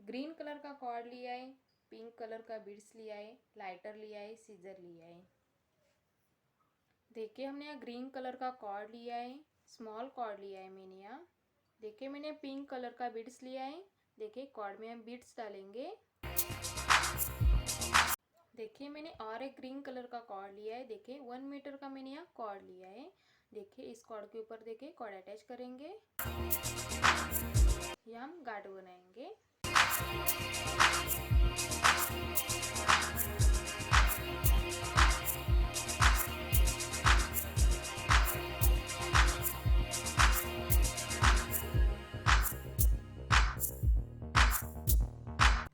Green colour का cord लिया है, पिंक कलर का बीड्स लिया है, लाइटर लिया है, सीजर लिया है। देखिए हमने यहाँ ग्रीन कलर का कॉर्ड लिया है, स्मॉल कॉर्ड लिया है मैंने यहाँ। देखिए मैंने पिंक कलर का बीड्स लिया है। देखिए कॉर्ड में हम बीड्स डालेंगे। देखिए मैंने और एक ग्रीन कलर का कॉर्ड लिया है। देखिए 1 मीटर का मैंने यहाँ कॉर्ड लिया है। देखिए इस कॉर्ड के ऊपर देखिए कॉर्ड अटैच करेंगे। यहाँ हम गार्ड बनाएंगे।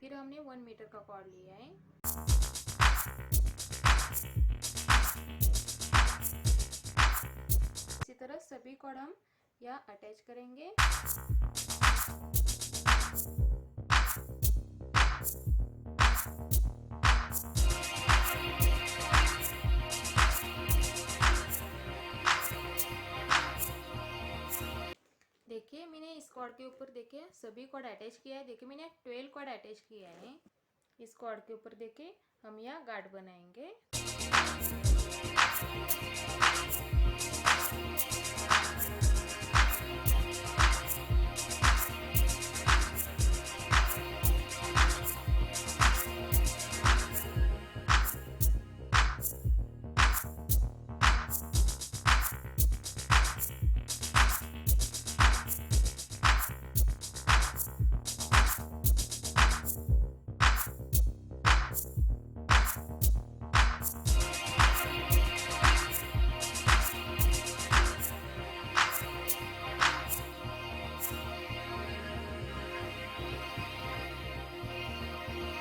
फिर हमने 1 मीटर का कॉर्ड लिया है। इसी तरह सभी कॉर्ड हम यहाँ अटैच करेंगे। देखिए मैंने इस कॉर्ड के ऊपर देखिए सभी कॉर्ड अटैच किया है। देखिए मैंने 12 कॉर्ड अटैच किया है। इस कॉर्ड के ऊपर देखिए हम यहाँ गार्ड बनाएंगे।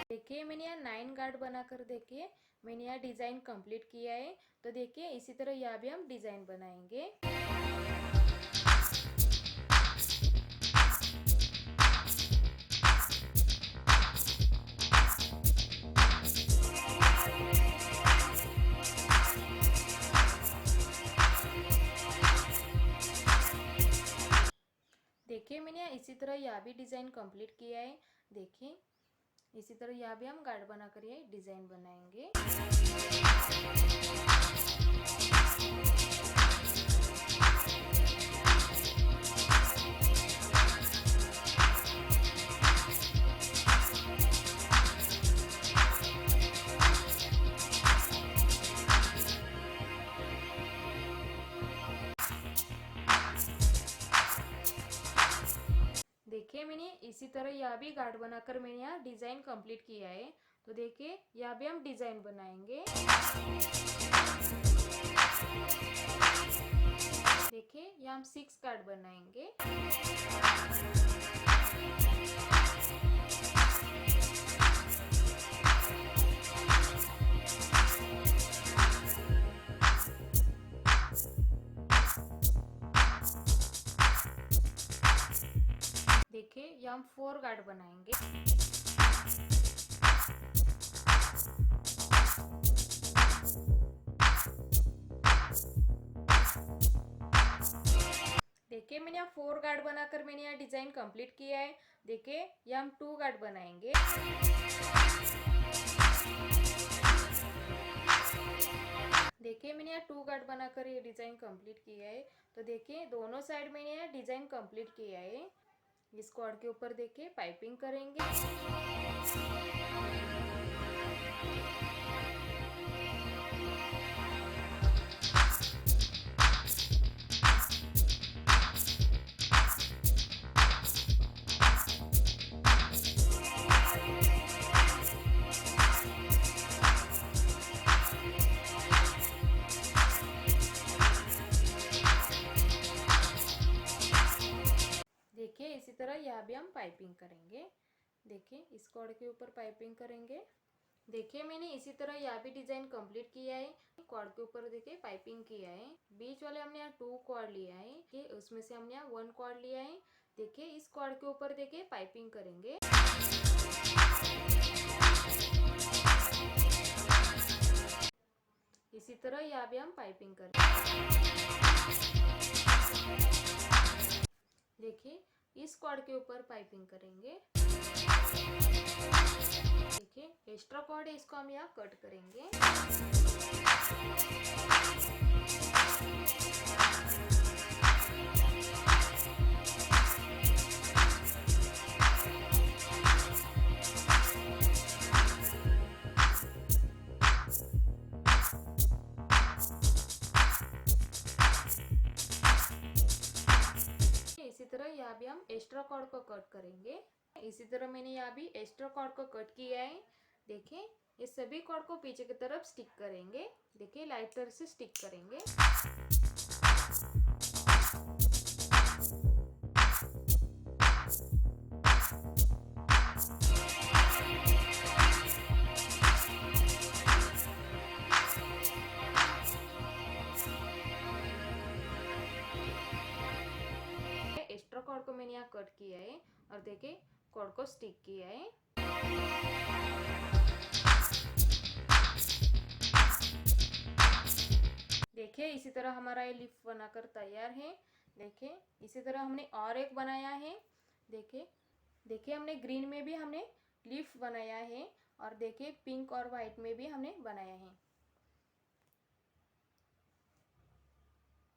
देखिए मैंने यहाँ 9 गार्ड बनाकर देखिए मैंने यहाँ डिज़ाइन कंप्लीट किया है। तो देखिए इसी तरह यहाँ भी हम डिज़ाइन बनाएंगे। देखिए मैंने यहाँ इसी तरह यहाँ भी डिज़ाइन कंप्लीट किया है। देखिए इसी तरह यहाँ भी हम गार्ड बनाकर ये डिज़ाइन बनाएंगे। देखिए मैंने इसी तरह यहाँ भी गार्ड बनाकर मैंने यहाँ डिज़ाइन कंप्लीट किया है। तो देखिए यहाँ भी हम डिज़ाइन बनाएंगे। देखिए यहाँ हम 6 गार्ड बनाएंगे। देखिए यहाँ हम 4 गार्ड बनाएंगे। देखिए मैंने यहाँ 4 गार्ड बनाकर मैंने यहाँ डिज़ाइन कंप्लीट किया है। देखिए यहाँ हम 2 गार्ड बनाएंगे। देखिए मैंने यहाँ 2 गार्ड बनाकर ये डिज़ाइन कंप्लीट किया है। तो देखिए दोनों साइड मैंने यहाँ डिज़ाइन कंप्लीट किया है। इस कॉर्ड के ऊपर देखिए पाइपिंग करेंगे। देखिए इसी तरह यहाँ भी हम पाइपिंग करेंगे। देखिए इस कॉर्ड के ऊपर पाइपिंग करेंगे। देखिए मैंने इसी तरह यहाँ भी डिज़ाइन कंप्लीट किया है। कॉर्ड के ऊपर देखिए पाइपिंग किया है। बीच वाले हमने यहाँ 2 कॉर्ड लिया है कि उसमें से हमने यहाँ 1 कॉर्ड लिया है। देखिए इस कॉर्ड के ऊपर देखिए पाइपिंग करेंगे। इसी तरह यहाँ भी हम पाइपिंग करेंगे। देखिए इस कॉर्ड के ऊपर पाइपिंग करेंगे। एक्स्ट्रा कॉर्ड है इसको हम यहाँ कट करेंगे। इसी तरह यहाँ भी हम एक्स्ट्रा कॉर्ड को कट करेंगे। इसी तरह मैंने यहाँ भी एक्स्ट्रा कॉर्ड को कट किया है। देखिए ये सभी कॉर्ड को पीछे की तरफ स्टिक करेंगे। देखिए लाइटर से स्टिक करेंगे। एक्स्ट्रा कॉर्ड को मैंने यहाँ कट किया है और देखिए कॉर्ड को स्टिक किया है। देखिए इसी तरह हमारा ये लीफ बनाकर तैयार है। देखिए इसी तरह हमने और एक बनाया है। देखिए हमने ग्रीन में भी हमने लीफ बनाया है और देखिए पिंक और वाइट में भी हमने बनाया है।